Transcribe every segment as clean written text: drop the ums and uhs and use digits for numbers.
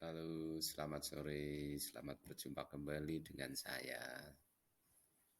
Halo, selamat sore. Selamat berjumpa kembali dengan saya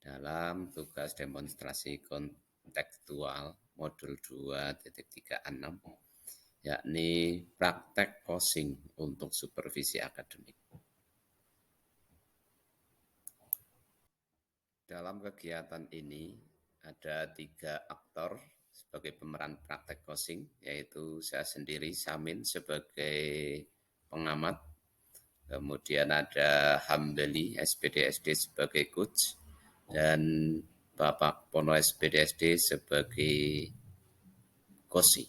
dalam tugas demonstrasi kontekstual modul 2.36, yakni praktek coaching untuk supervisi akademik. Dalam kegiatan ini ada 3 aktor sebagai pemeran praktek coaching, yaitu saya sendiri, Samin, sebagai pengamat. Kemudian ada Hambali SPDSD sebagai coach dan Bapak Pono SPDSD sebagai kosi.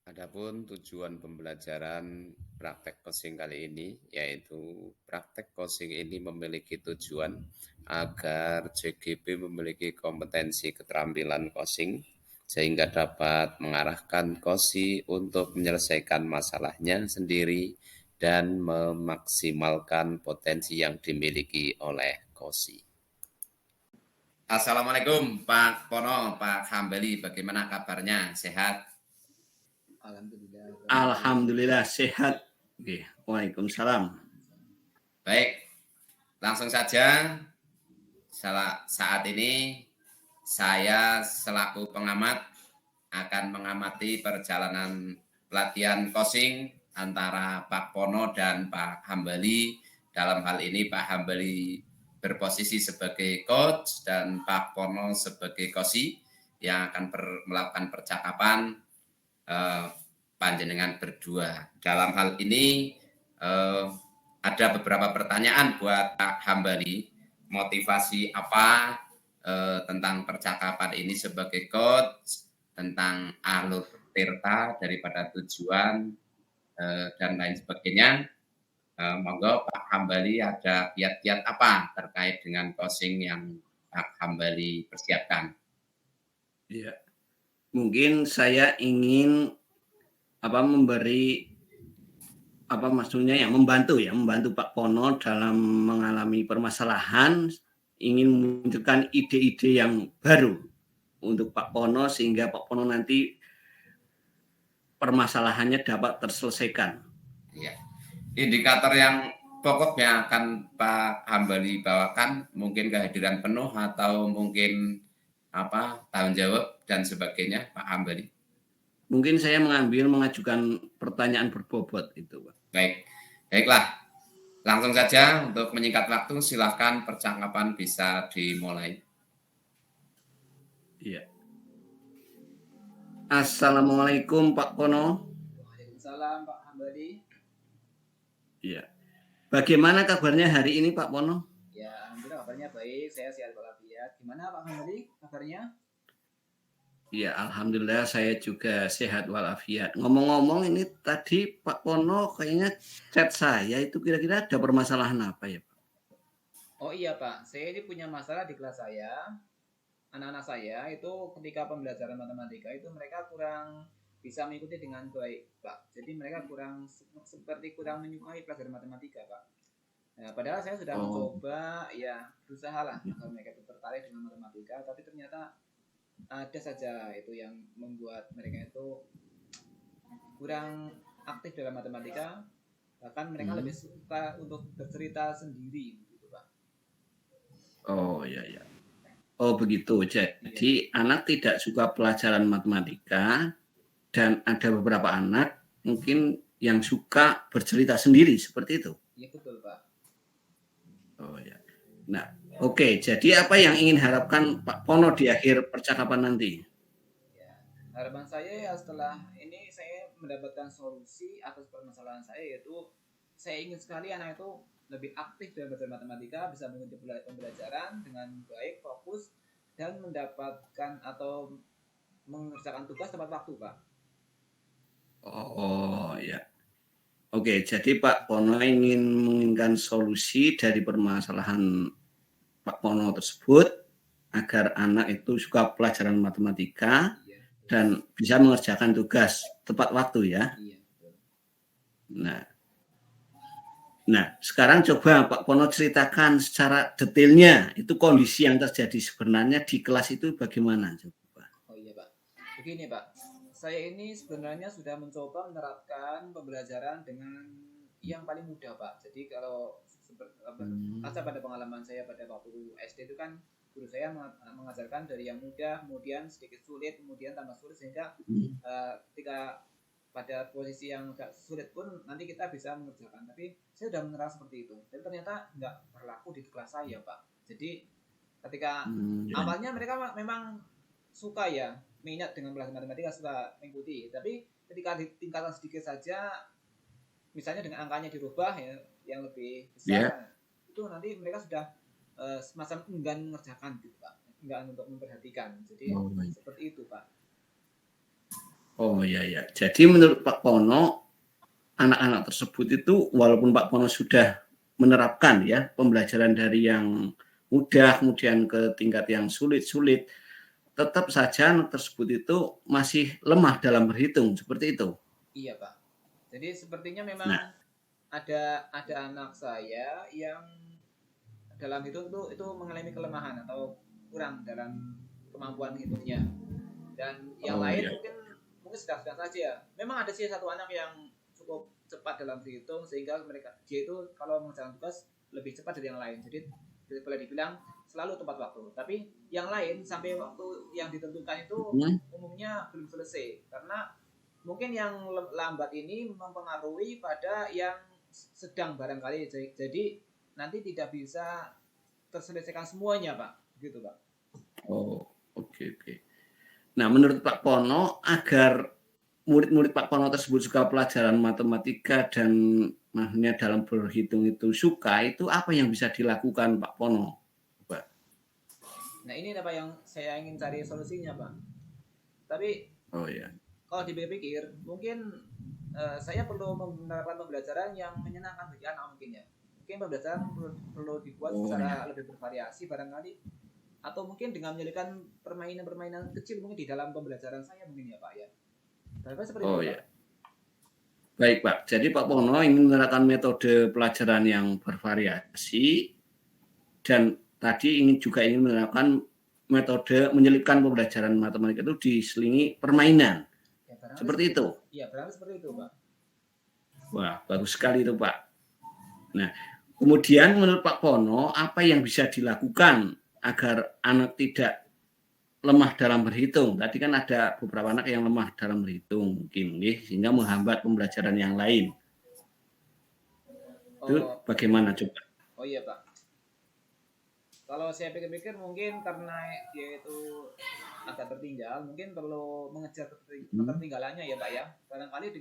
Adapun tujuan pembelajaran praktek coaching kali ini, yaitu praktek coaching ini memiliki tujuan agar CGP memiliki kompetensi keterampilan coaching sehingga dapat mengarahkan kosi untuk menyelesaikan masalahnya sendiri dan memaksimalkan potensi yang dimiliki oleh kosi. Assalamualaikum Pak Pono, Pak Hambali, bagaimana kabarnya? Sehat? Alhamdulillah sehat. Oke. Waalaikumsalam. Baik, langsung saja. Saat ini saya selaku pengamat akan mengamati perjalanan pelatihan coaching antara Pak Pono dan Pak Hambali. Dalam hal ini Pak Hambali berposisi sebagai coach dan Pak Pono sebagai kosi yang akan melakukan percakapan panjenengan berdua. Dalam hal ini ada beberapa pertanyaan buat Pak Hambali. Motivasi apa tentang percakapan ini sebagai coach, tentang alur tirta daripada tujuan dan lain sebagainya. Monggo Pak Hambali, ada kiat-kiat apa terkait dengan coaching yang Pak Hambali persiapkan? Ya, mungkin saya ingin memberi membantu Pak Pono dalam mengalami permasalahan, ingin menunjukkan ide-ide yang baru untuk Pak Pono sehingga Pak Pono nanti permasalahannya dapat terselesaikan. Ya. Indikator yang pokoknya akan Pak Hambali bawakan mungkin kehadiran penuh atau mungkin tanggung jawab dan sebagainya, Pak Hambali. Mungkin saya mengajukan pertanyaan berbobot itu, Pak. Baiklah. Langsung saja untuk menyingkat waktu, silakan percakapan bisa dimulai. Iya. Assalamualaikum Pak Pono. Waalaikumsalam Pak Hambali. Iya. Bagaimana kabarnya hari ini Pak Pono? Ya, alhamdulillah kabarnya baik. Saya sehat walafiat. Gimana Pak Hambali kabarnya? Ya, alhamdulillah saya juga sehat walafiat. Ngomong-ngomong ini tadi Pak Pono kayaknya chat saya itu kira-kira ada permasalahan apa ya Pak? Oh iya Pak, saya ini punya masalah di kelas saya. Anak-anak saya itu ketika pembelajaran matematika itu mereka kurang bisa mengikuti dengan baik Pak. Jadi mereka kurang menyukai pelajaran matematika Pak. Nah, padahal saya sudah mencoba berusaha lah agar mereka itu tertarik dengan matematika, tapi ternyata ada saja itu yang membuat mereka itu kurang aktif dalam matematika, bahkan mereka lebih suka untuk bercerita sendiri gitu Pak. Oh iya. Oh begitu. Jadi anak tidak suka pelajaran matematika dan ada beberapa anak mungkin yang suka bercerita sendiri seperti itu. Iya betul Pak. Oh ya. Nah, oke, jadi apa yang ingin harapkan Pak Pono di akhir percakapan nanti? Ya, harapan saya ya setelah ini saya mendapatkan solusi atas permasalahan saya, yaitu saya ingin sekali anak itu lebih aktif dalam belajar matematika, bisa mengikuti pembelajaran dengan baik, fokus, dan mendapatkan atau mengerjakan tugas tepat waktu Pak. Oh ya. Oke, jadi Pak Pono menginginkan solusi dari permasalahan Pak Pono tersebut agar anak itu suka pelajaran matematika dan bisa mengerjakan tugas tepat waktu ya. Nah, sekarang coba Pak Pono ceritakan secara detailnya itu kondisi yang terjadi sebenarnya di kelas itu bagaimana coba. Oh iya Pak. Begini Pak, saya ini sebenarnya sudah mencoba menerapkan pembelajaran dengan yang paling mudah Pak. Jadi kalau kaca pada pengalaman saya pada waktu SD itu kan guru saya mengajarkan dari yang mudah, kemudian sedikit sulit, kemudian tambah sulit sehingga ketika pada posisi yang agak sulit pun nanti kita bisa mengerjakan. Tapi saya sudah menerapkan seperti itu. Dan ternyata nggak berlaku di kelas saya Pak. Jadi ketika awalnya mereka memang suka ya minat dengan belajar matematika, suka mengikuti, tapi ketika ditingkatkan sedikit saja misalnya dengan angkanya dirubah ya yang lebih besar itu nanti mereka sudah semacam enggan mengerjakan gitu Pak, enggan untuk memperhatikan. Jadi seperti itu Pak. Oh iya. Jadi menurut Pak Pono, anak-anak tersebut itu walaupun Pak Pono sudah menerapkan ya pembelajaran dari yang mudah kemudian ke tingkat yang sulit-sulit, tetap saja anak tersebut itu masih lemah dalam berhitung, seperti itu. Iya Pak. Jadi sepertinya memang ada anak saya yang dalam hitung itu mengalami kelemahan atau kurang dalam kemampuan hitungnya. Dan yang lain mungkin sedang-sedang saja. Memang ada sih satu anak yang cukup cepat dalam berhitung sehingga dia itu kalau mengerjakan tugas lebih cepat dari yang lain. Jadi boleh dibilang selalu tepat waktu. Tapi yang lain sampai waktu yang ditentukan itu umumnya belum selesai karena mungkin yang lambat ini mempengaruhi pada yang sedang barangkali. Jadi nanti tidak bisa terselesaikan semuanya Pak. Gitu Pak. Oh, oke. Nah, menurut Pak Pono, agar murid-murid Pak Pono tersebut suka pelajaran matematika dan maksudnya dalam berhitung itu suka, itu apa yang bisa dilakukan Pak Pono? Pak? Nah, ini apa yang saya ingin cari solusinya Pak. Tapi kalau dipikir, mungkin saya perlu menerapkan pembelajaran yang menyenangkan bagi anak mungkin ya. Mungkin pembelajaran perlu dibuat secara lebih bervariasi barangkali. Atau mungkin dengan menyediakan permainan-permainan kecil mungkin di dalam pembelajaran saya mungkin ya Pak ya. Barangkali seperti itu Pak. Baik Pak, jadi Pak Pono ingin menerapkan metode pelajaran yang bervariasi dan tadi ingin menerapkan metode menyelipkan pembelajaran matematika itu diselingi permainan. Ya, seperti itu? Iya, barangkali seperti itu Pak. Wah, bagus sekali itu Pak. Nah, kemudian menurut Pak Pono, apa yang bisa dilakukan agar anak tidak lemah dalam berhitung? Tadi kan ada beberapa anak yang lemah dalam berhitung mungkin, sehingga menghambat pembelajaran yang lain. Itu bagaimana coba? Oh iya Pak. Kalau saya pikir-pikir mungkin karena dia itu agak tertinggal, mungkin perlu mengejar ketertinggalannya ya Pak ya. Barangkali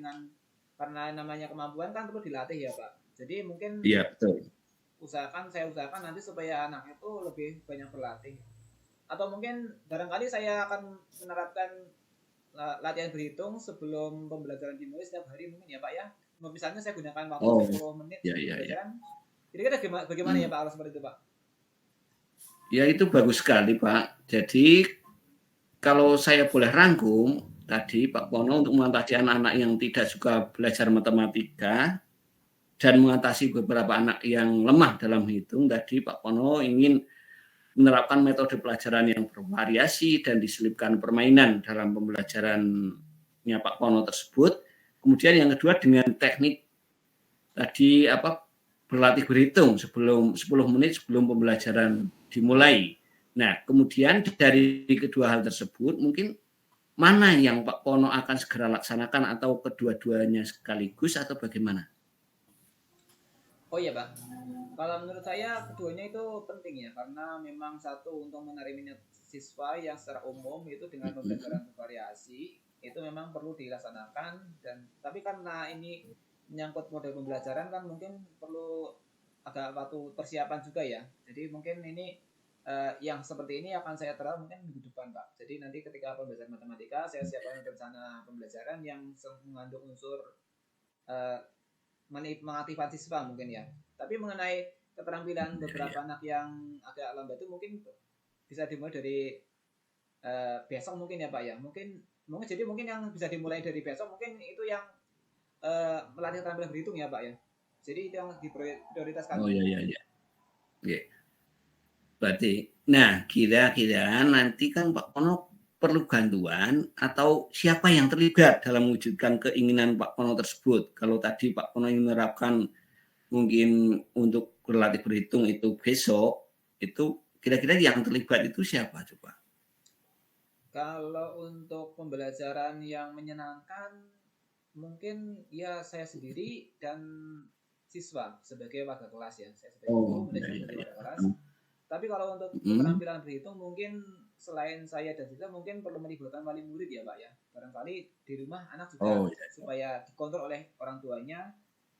karena namanya kemampuan kan perlu dilatih ya Pak. Jadi mungkin betul. Saya usahakan nanti supaya anak itu lebih banyak berlatih. Atau mungkin barangkali saya akan menerapkan latihan berhitung sebelum pembelajaran dimulai setiap hari mungkin ya Pak ya. Misalnya saya gunakan waktu 10 menit pembelajaran. Kira-kira bagaimana ya Pak kalau seperti itu Pak? Ya itu bagus sekali Pak. Jadi kalau saya boleh rangkum tadi Pak Pono untuk mengatasi anak-anak yang tidak suka belajar matematika dan mengatasi beberapa anak yang lemah dalam hitung, tadi Pak Pono ingin menerapkan metode pelajaran yang bervariasi dan diselipkan permainan dalam pembelajarannya Pak Pono tersebut. Kemudian yang kedua dengan teknik tadi berlatih berhitung 10 menit sebelum pembelajaran dimulai. Nah, kemudian dari kedua hal tersebut mungkin mana yang Pak Pono akan segera laksanakan atau kedua-duanya sekaligus atau bagaimana? Oh iya Pak, kalau menurut saya keduanya itu penting ya, karena memang satu untuk menarik minat siswa yang secara umum itu dengan pembelajaran bervariasi itu memang perlu dilaksanakan tapi karena ini menyangkut model pembelajaran kan mungkin perlu agak waktu persiapan juga ya. Jadi mungkin ini yang seperti ini akan saya terapkan mungkin minggu depan Pak. Jadi nanti ketika pembelajaran matematika saya siapkan rencana pembelajaran yang mengandung unsur mengaktifkan siswa mungkin ya. Tapi mengenai keterampilan beberapa anak yang agak lambat itu mungkin bisa dimulai dari besok mungkin ya Pak ya. Mungkin jadi mungkin yang bisa dimulai dari besok mungkin itu yang melatih keterampilan berhitung ya Pak ya. Jadi itu yang diprioritaskan. Oh iya. Berarti, nah kira-kira nanti kan Pak Pono perlu bantuan atau siapa yang terlibat dalam mewujudkan keinginan Pak Pono tersebut? Kalau tadi Pak Pono ingin menerapkan mungkin untuk berlatih berhitung itu besok, itu kira-kira yang terlibat itu siapa coba? Kalau untuk pembelajaran yang menyenangkan, mungkin ya saya sendiri dan siswa sebagai warga kelas ya. Saya sebagai guru, kemudian juga warga kelas. Tapi kalau untuk keterampilan berhitung mungkin selain saya dan siswa mungkin perlu melibatkan wali murid ya Pak ya. Barangkali di rumah anak juga supaya dikontrol oleh orang tuanya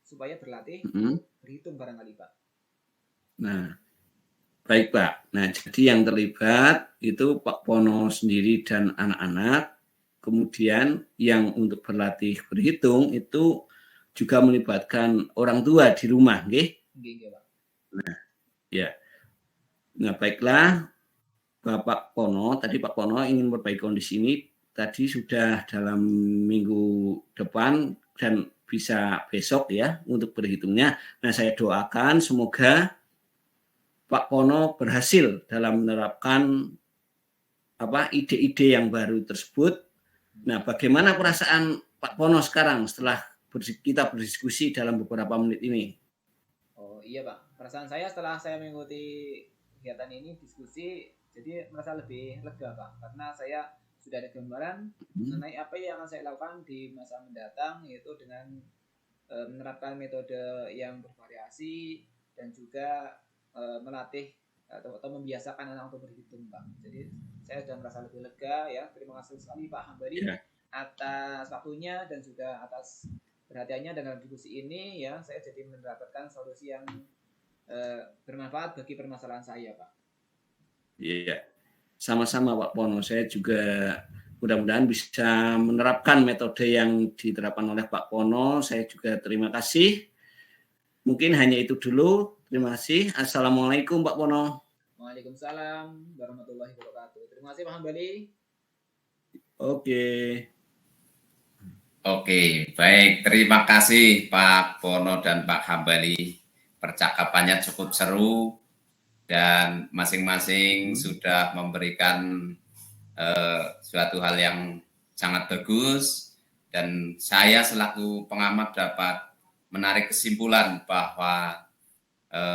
supaya berlatih berhitung barangkali Pak. Nah, baik Pak. Nah, jadi yang terlibat itu Pak Pono sendiri dan anak-anak. Kemudian yang untuk berlatih berhitung itu juga melibatkan orang tua di rumah, nggih? Nggih, Pak. Nah, ya. Nah, baiklah Bapak Pono, tadi Pak Pono ingin memperbaiki kondisi ini tadi sudah dalam minggu depan dan bisa besok ya untuk berhitungnya. Nah, saya doakan semoga Pak Pono berhasil dalam menerapkan ide-ide yang baru tersebut. Nah, bagaimana perasaan Pak Pono sekarang setelah kita berdiskusi dalam beberapa menit ini? Oh iya Pak, perasaan saya setelah saya mengikuti kegiatan ini diskusi, jadi merasa lebih lega Pak, karena saya sudah ada gambaran mengenai apa yang akan saya lakukan di masa mendatang, yaitu dengan menerapkan metode yang bervariasi dan juga melatih atau membiasakan anak untuk berhitung Pak. Jadi saya sudah merasa lebih lega ya. Terima kasih sekali Pak Hambali atas waktunya dan juga atas perhatiannya dalam diskusi ini ya. Saya jadi mendapatkan solusi yang bermanfaat bagi permasalahan saya Pak. Iya, sama-sama Pak Pono. Saya juga mudah-mudahan bisa menerapkan metode yang diterapkan oleh Pak Pono. Saya juga terima kasih. Mungkin hanya itu dulu. Terima kasih. Assalamualaikum Pak Pono. Waalaikumsalam warahmatullahi wabarakatuh. Terima kasih Pak Hambali. Oke, baik. Terima kasih Pak Pono dan Pak Hambali. Percakapannya cukup seru dan masing-masing sudah memberikan suatu hal yang sangat bagus, dan saya selaku pengamat dapat menarik kesimpulan bahwa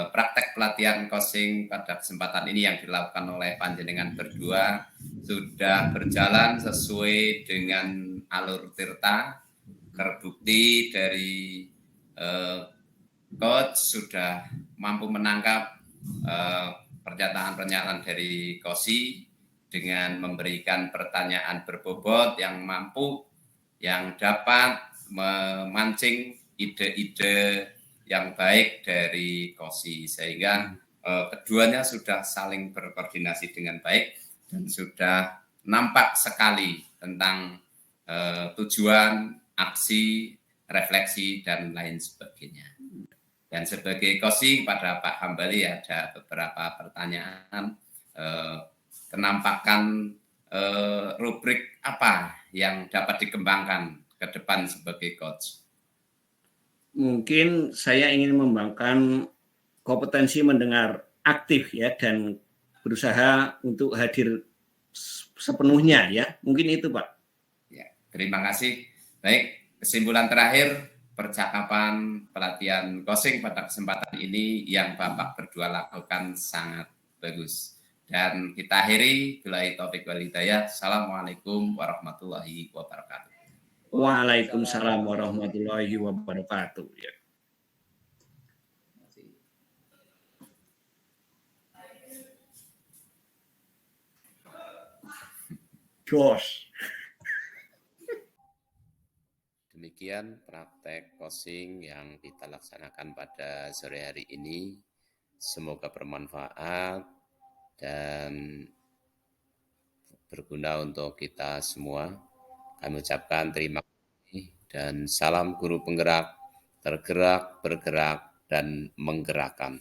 praktek pelatihan coaching pada kesempatan ini yang dilakukan oleh panjenengan berdua sudah berjalan sesuai dengan alur tirta. Terbukti dari coach sudah mampu menangkap pernyataan-pernyataan dari Kosi dengan memberikan pertanyaan berbobot yang mampu, yang dapat memancing ide-ide yang baik dari Kosi, sehingga keduanya sudah saling berkoordinasi dengan baik dan sudah nampak sekali tentang tujuan, aksi, refleksi, dan lain sebagainya. Dan sebagai Kosi kepada Pak Hambali ada beberapa pertanyaan, kenampakan rubrik apa yang dapat dikembangkan ke depan sebagai coach? Mungkin saya ingin mengembangkan kompetensi mendengar aktif ya dan berusaha untuk hadir sepenuhnya ya. Mungkin itu Pak. Ya, terima kasih. Baik, kesimpulan terakhir percakapan pelatihan coaching pada kesempatan ini yang Bapak berdua lakukan sangat bagus. Dan kita akhiri, billahi taufiq wal hidayah. Assalamualaikum warahmatullahi wabarakatuh. Waalaikumsalam warahmatullahi wabarakatuh. Ya. Josh. Demikian praktek coaching yang kita laksanakan pada sore hari ini. Semoga bermanfaat dan berguna untuk kita semua. Kami ucapkan terima kasih dan salam guru penggerak, tergerak, bergerak, dan menggerakkan.